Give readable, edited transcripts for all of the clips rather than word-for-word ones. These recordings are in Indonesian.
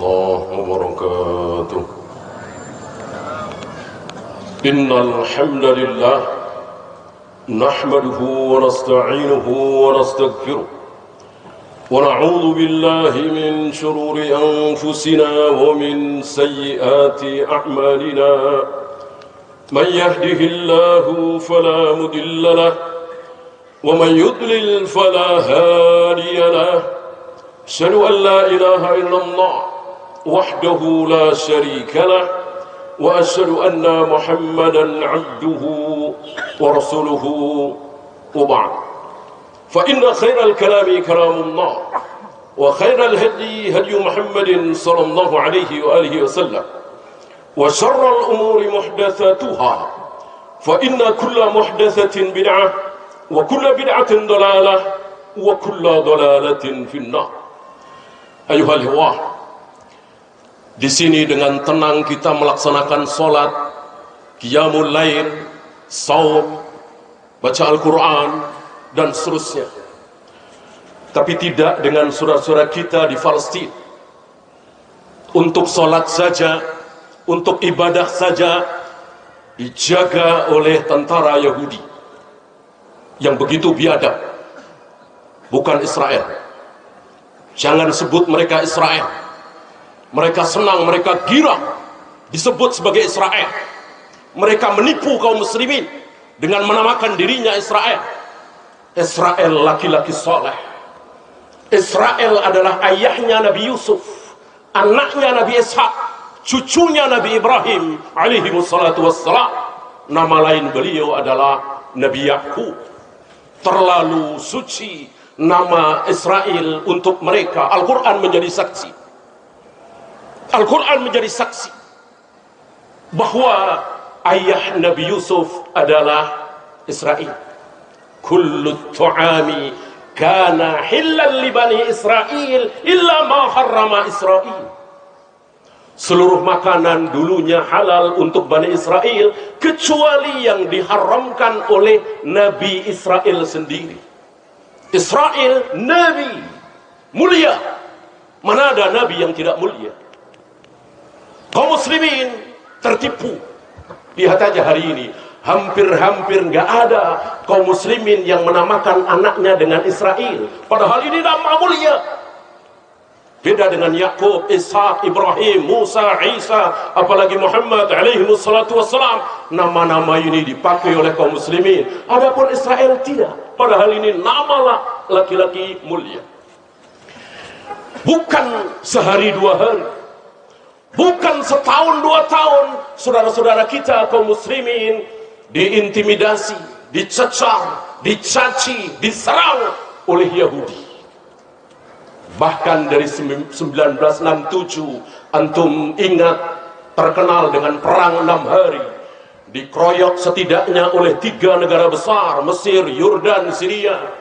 الله وبركاته. إن الحمد لله نحمده ونستعينه ونستغفره ونعوذ بالله من شرور أنفسنا ومن سيئات أعمالنا. من يهده الله فلا مضل له ومن يضلل فلا هادي له. أشهد أن لا إله إلا الله وحده لا شريك له وأشهد أن محمدا عبده ورسوله وبعد. فإن خير الكلام كلام الله وخير الهدي هدي محمد صلى الله عليه وآله وسلم وشر الأمور محدثاتها فإن كل محدثة بدعة وكل بدعة ضلالة وكل ضلالة في النار. Ayuhal ikhwah, di sini dengan tenang kita melaksanakan sholat, qiyamul lail, saum, baca Al-Quran, dan seterusnya. Tapi tidak dengan saudara-saudara kita di Palestina. Untuk sholat saja, untuk ibadah saja, dijaga oleh tentara Yahudi yang begitu biadab. Bukan Israel. Jangan sebut mereka Israel. Mereka senang, mereka girang disebut sebagai Israel. Mereka menipu kaum muslimin dengan menamakan dirinya Israel. Israel laki-laki soleh. Israel adalah ayahnya Nabi Yusuf, anaknya Nabi Ishak, cucunya Nabi Ibrahim alaihi wassalatu wassalam. Nama lain beliau adalah Nabi Yakub. Terlalu suci nama Israel untuk mereka. Al-Quran menjadi saksi. Al-Quran menjadi saksi bahwa ayah Nabi Yusuf adalah Israel. Kullu tu'ami kana hillan li bani Israel illa ma harrama Israel. Seluruh makanan dulunya halal untuk Bani Israel kecuali yang diharamkan oleh Nabi Israel sendiri. Israel Nabi mulia. Mana ada Nabi yang tidak mulia? Kaum muslimin tertipu. Lihat aja hari ini, hampir-hampir nggak ada kaum muslimin yang menamakan anaknya dengan Israel. Padahal ini nama mulia. Beda dengan Yakub, Ishak, Ibrahim, Musa, Isa, apalagi Muhammad alaihi wassalatu wassalam. Nama-nama ini dipakai oleh kaum muslimin. Adapun Israel tidak. Padahal ini nama laki-laki mulia. Bukan sehari dua hari, bukan setahun dua tahun, saudara-saudara kita kaum muslimin diintimidasi, dicecar, dicaci, diserang oleh Yahudi. Bahkan dari 1967, antum ingat terkenal dengan perang 6 hari, dikeroyok setidaknya oleh 3 negara besar, Mesir, Yordan, Syria,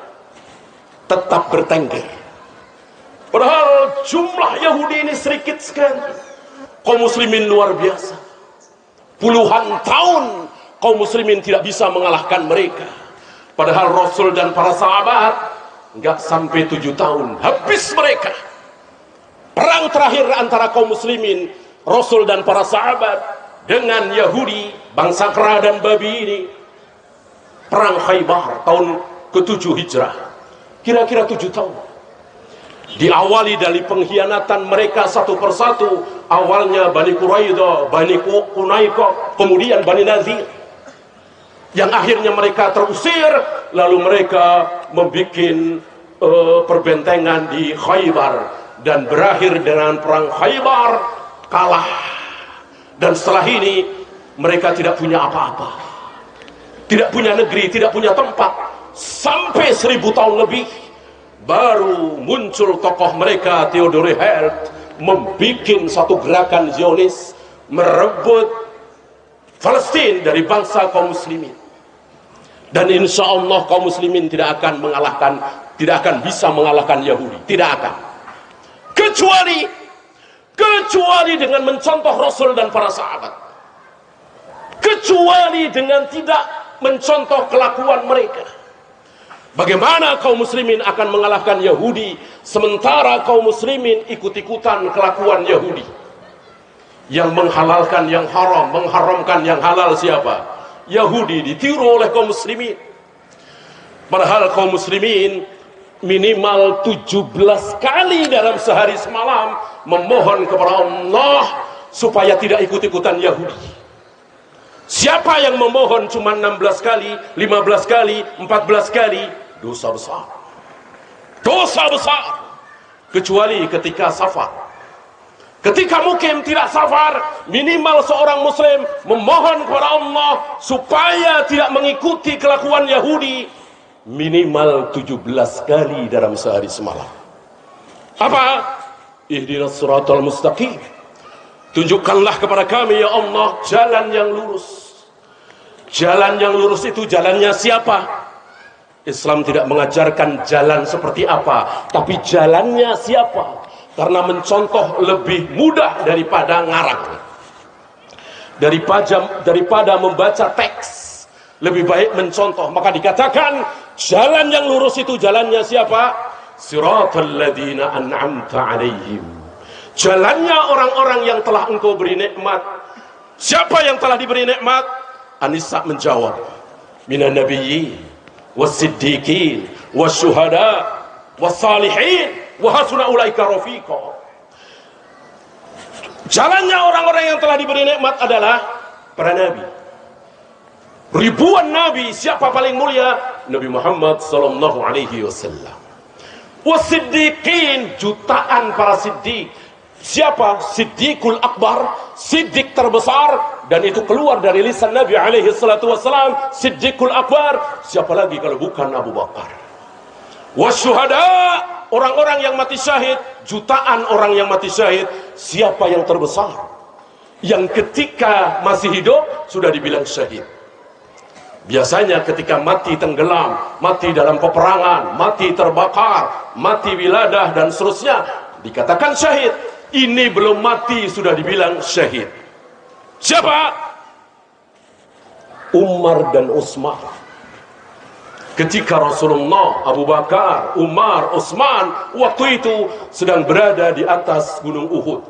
tetap bertengger. Padahal jumlah Yahudi ini sedikit sekali. Kaum muslimin luar biasa. Puluhan tahun kaum muslimin tidak bisa mengalahkan mereka. Padahal Rasul dan para sahabat nggak sampai 7 tahun habis mereka. Perang terakhir antara kaum muslimin, Rasul dan para sahabat dengan Yahudi, bangsa kera dan babi ini, perang Khaybar tahun ke-7 Hijrah, kira-kira 7 tahun. Diawali dari pengkhianatan mereka satu persatu. Awalnya Bani Quraidah, Bani Qunaiqah, kemudian Bani Nazir, yang akhirnya mereka terusir. Lalu mereka membuat perbentengan di Khaybar dan berakhir dengan perang Khaybar, kalah. Dan setelah ini mereka tidak punya apa-apa, tidak punya negeri, tidak punya tempat. Sampai 1000 tahun lebih baru muncul tokoh mereka, Theodore Herzl, membuat satu gerakan Zionis merebut Palestina dari bangsa kaum muslimin. Dan insya Allah kaum muslimin tidak akan bisa mengalahkan Yahudi. Tidak akan. Kecuali dengan mencontoh Rasul dan para sahabat. Kecuali dengan tidak mencontoh kelakuan mereka. Bagaimana kaum muslimin akan mengalahkan Yahudi sementara kaum muslimin ikut-ikutan kelakuan Yahudi? Yang menghalalkan yang haram, mengharamkan yang halal siapa? Yahudi. Ditiru oleh kaum muslimin. Padahal kaum muslimin minimal 17 kali dalam sehari semalam memohon kepada Allah supaya tidak ikut-ikutan Yahudi. Siapa yang memohon cuma 16 kali, 15 kali, 14 kali, dosa besar. Dosa besar. Kecuali ketika safar. Ketika mukim tidak safar, minimal seorang muslim memohon kepada Allah supaya tidak mengikuti kelakuan Yahudi minimal 17 kali dalam sehari semalam. Apa? Ihdinas siratal mustaqim. Tunjukkanlah kepada kami ya Allah jalan yang lurus. Jalan yang lurus itu jalannya siapa? Islam tidak mengajarkan jalan seperti apa, tapi jalannya siapa? Karena mencontoh lebih mudah daripada ngarang. Daripada membaca teks, lebih baik mencontoh. Maka dikatakan jalan yang lurus itu jalannya siapa? Siratal ladzina an'amta alaihim. Jalannya orang-orang yang telah engkau beri nikmat. Siapa yang telah diberi nikmat? An-Nisa menjawab, minan nabiyyin was-siddiqin wasyuhada was-salihin wa hasuna ulaika rafiqa. Jalannya orang-orang yang telah diberi nikmat adalah para nabi. Ribuan nabi, siapa paling mulia? Nabi Muhammad sallallahu alaihi wasallam. Was-siddiqin, jutaan para siddiq. Siapa? Siddiqul akbar, siddiq terbesar, dan itu keluar dari lisan Nabi alaihi salatu wasallam, Siddiqul akbar. Siapa lagi kalau bukan Abu Bakar? Wasyuhada, orang-orang yang mati syahid, jutaan orang yang mati syahid. Siapa yang terbesar? Yang ketika masih hidup sudah dibilang syahid. Biasanya ketika mati tenggelam, mati dalam peperangan, mati terbakar, mati wiladah dan seterusnya, dikatakan syahid. Ini belum mati sudah dibilang syahid. Siapa? Umar dan Utsman. Ketika Rasulullah, Abu Bakar, Umar, Utsman waktu itu sedang berada di atas gunung Uhud,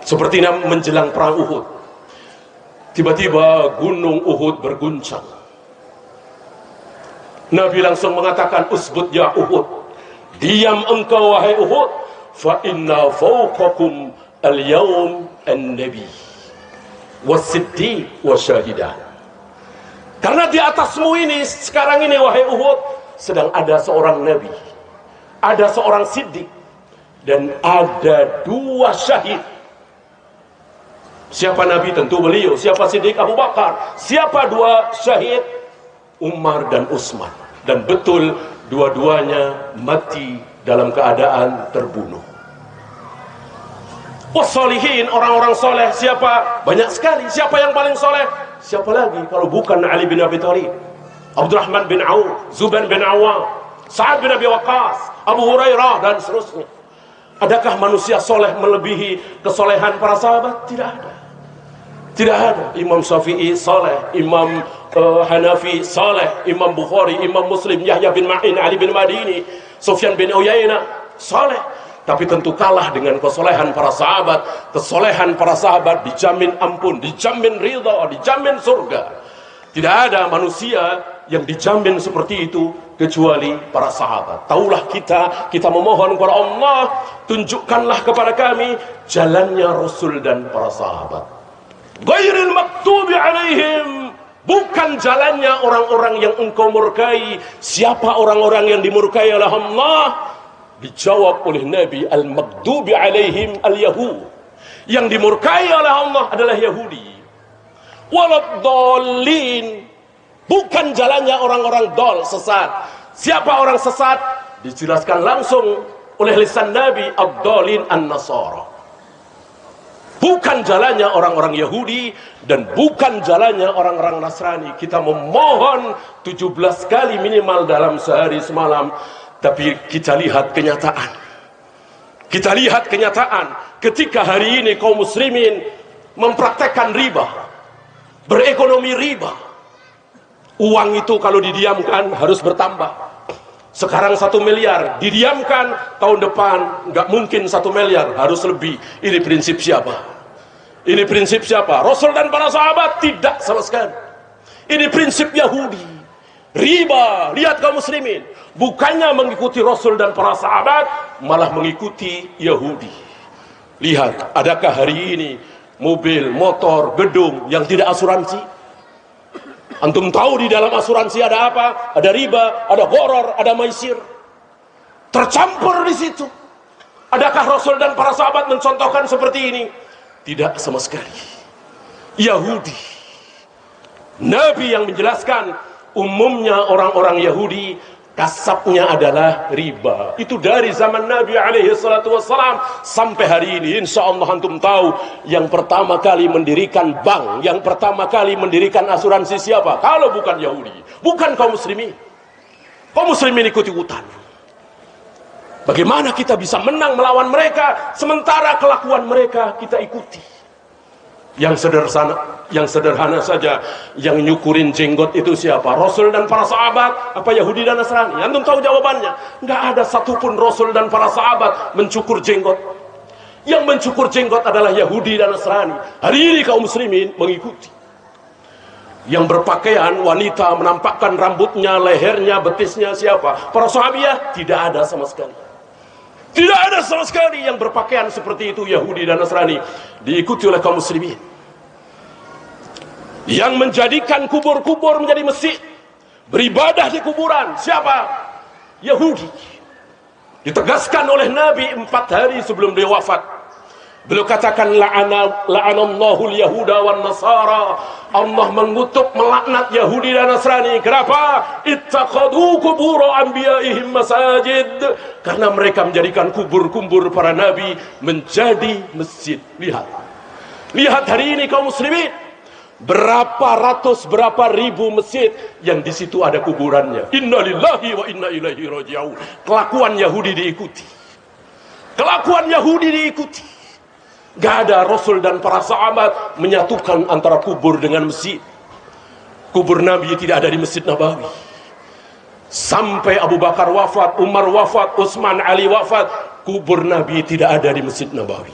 sepertinya menjelang perang Uhud. Tiba-tiba gunung Uhud berguncang. Nabi langsung mengatakan, usbut ya Uhud, diam engkau wahai Uhud, fa inna fawqakum al-yawm an-nabi was-siddiq wasyahidan. Karena di atasmu ini sekarang ini wahai Uhud sedang ada seorang nabi, ada seorang siddiq, dan ada dua syahid. Siapa nabi? Tentu beliau. Siapa siddiq? Abu Bakar. Siapa dua syahid? Umar dan Utsman. Dan betul dua-duanya mati dalam keadaan terbunuh. Wassalihin, orang-orang soleh. Siapa? Banyak sekali. Siapa yang paling soleh? Siapa lagi kalau bukan Ali bin Abi Thalib, Abdurrahman bin Auf, Zubair bin Awam, Sa'ad bin Abi Waqqas, Abu Hurairah, dan seterusnya. Adakah manusia soleh melebihi kesolehan para sahabat? Tidak ada. Tidak ada. Imam Syafi'i soleh, Imam Hanafi soleh, Imam Bukhari, Imam Muslim, Yahya bin Ma'in, Ali bin Madini, Sufyan bin Uyainah soleh. Tapi tentu kalah dengan kesolehan para sahabat. Kesolehan para sahabat dijamin ampun, dijamin ridha, dijamin surga. Tidak ada manusia yang dijamin seperti itu kecuali para sahabat. Taulah kita memohon kepada Allah, tunjukkanlah kepada kami jalannya Rasul dan para sahabat. Ghairil maktubi alaihim, bukan jalannya orang-orang yang engkau murkai. Siapa orang-orang yang dimurkai oleh Allah? Dijawab oleh Nabi, al-maghdubi alaihim al-yahud. Yang dimurkai oleh Allah adalah Yahudi. Waladhdallin, bukan jalannya orang-orang dol, sesat. Siapa orang sesat? Dijelaskan langsung oleh lisan Nabi, ad-dallin an-nasara. Bukan jalannya orang-orang Yahudi dan bukan jalannya orang-orang Nasrani. Kita memohon 17 kali minimal dalam sehari semalam. Tapi kita lihat kenyataan. Kita lihat kenyataan ketika hari ini kaum muslimin mempraktekkan riba, berekonomi riba. Uang itu kalau didiamkan harus bertambah. Sekarang 1 miliar, didiamkan tahun depan nggak mungkin 1 miliar, harus lebih. Ini prinsip siapa? Ini prinsip siapa? Rasul dan para sahabat? Tidak sama sekali. Ini prinsip Yahudi. Riba, lihat kaum muslimin, bukannya mengikuti Rasul dan para sahabat, malah mengikuti Yahudi. Lihat, adakah hari ini mobil, motor, gedung yang tidak asuransi? Antum tahu di dalam asuransi ada apa? Ada riba, ada gharar, ada maisir. Tercampur di situ. Adakah Rasul dan para sahabat mencontohkan seperti ini? Tidak sama sekali. Yahudi. Nabi yang menjelaskan umumnya orang-orang Yahudi kasabnya adalah riba. Itu dari zaman Nabi alaihi salatu wassalam sampai hari ini. Insya Allah antum tahu yang pertama kali mendirikan bank, yang pertama kali mendirikan asuransi siapa? Kalau bukan Yahudi, bukan kaum muslimin. Kaum muslimin ikut-ikutan. Bagaimana kita bisa menang melawan mereka sementara kelakuan mereka kita ikuti? Yang sederhana saja, yang nyukurin jenggot itu siapa? Rasul dan para sahabat, apa Yahudi dan Nasrani? Antum tahu jawabannya? Nggak ada satupun Rasul dan para sahabat mencukur jenggot. Yang mencukur jenggot adalah Yahudi dan Nasrani. Hari ini kaum muslimin mengikuti. Yang berpakaian wanita menampakkan rambutnya, lehernya, betisnya siapa? Para sahabiah? Tidak ada sama sekali. Tidak ada sama sekali yang berpakaian seperti itu Yahudi dan Nasrani. Diikuti oleh kaum muslimin. Yang menjadikan kubur-kubur menjadi masjid, beribadah di kuburan siapa? Yahudi. Ditegaskan oleh Nabi 4 hari sebelum beliau wafat. Beliau katakan la'anallahu al-yahuda wan nasara. Allah mengutuk, melaknat Yahudi dan Nasrani. Kenapa? Ittaqadu qubur anbiya'ihim masajid. Karena mereka menjadikan kubur-kubur para nabi menjadi masjid. Lihat hari ini kaum muslimin, berapa ratus, berapa ribu masjid yang di situ ada kuburannya. Innalillahi wa inna ilaihi raji'un. Kelakuan Yahudi diikuti. Kelakuan Yahudi diikuti. Gak ada Rasul dan para sahabat menyatukan antara kubur dengan masjid. Kubur Nabi tidak ada di Masjid Nabawi. Sampai Abu Bakar wafat, Umar wafat, Utsman, Ali wafat, kubur Nabi tidak ada di Masjid Nabawi.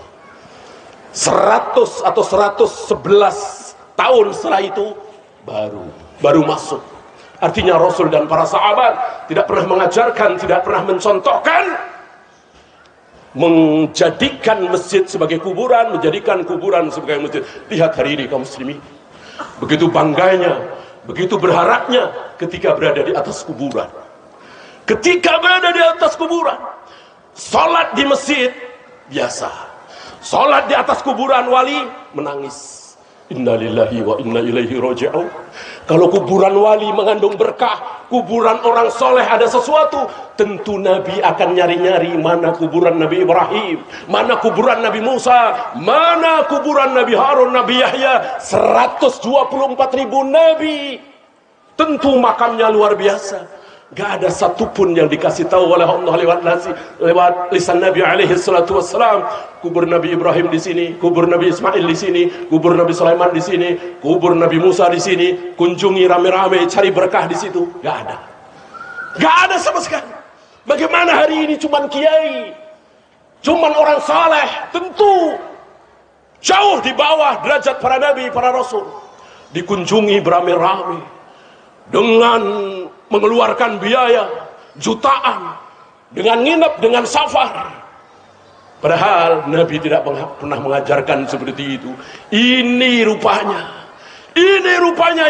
100 atau 111 tahun setelah itu baru masuk. Artinya Rasul dan para sahabat tidak pernah mengajarkan, tidak pernah mencontohkan menjadikan masjid sebagai kuburan, menjadikan kuburan sebagai masjid. Lihat hari ini kaum muslimin, begitu bangganya, begitu berharapnya ketika berada di atas kuburan. Ketika berada di atas kuburan, salat di masjid biasa, salat di atas kuburan wali menangis. Innalillahi wa inna ilaihi raji'un. Kalau kuburan wali mengandung berkah, kuburan orang soleh ada sesuatu, tentu Nabi akan nyari-nyari mana kuburan Nabi Ibrahim, mana kuburan Nabi Musa, mana kuburan Nabi Harun, Nabi Yahya. 124.000 Nabi, tentu makamnya luar biasa. Gak ada satupun yang dikasih tahu oleh Allah lewat lisan Nabi alaihi salatu wassalam. Kubur Nabi Ibrahim di sini, kubur Nabi Ismail di sini, kubur Nabi Sulaiman di sini, kubur Nabi Musa di sini. Kunjungi rame-rame, cari berkah di situ. Gak ada. Gak ada sama sekali. Bagaimana hari ini cuman kiai, cuman orang saleh, tentu jauh di bawah derajat para nabi, para rasul. Dikunjungi beramai-ramai dengan mengeluarkan biaya jutaan, dengan nginep, dengan safar. Padahal Nabi tidak pernah mengajarkan seperti itu. Ini rupanya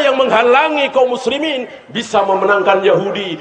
yang menghalangi kaum muslimin bisa memenangkan Yahudi.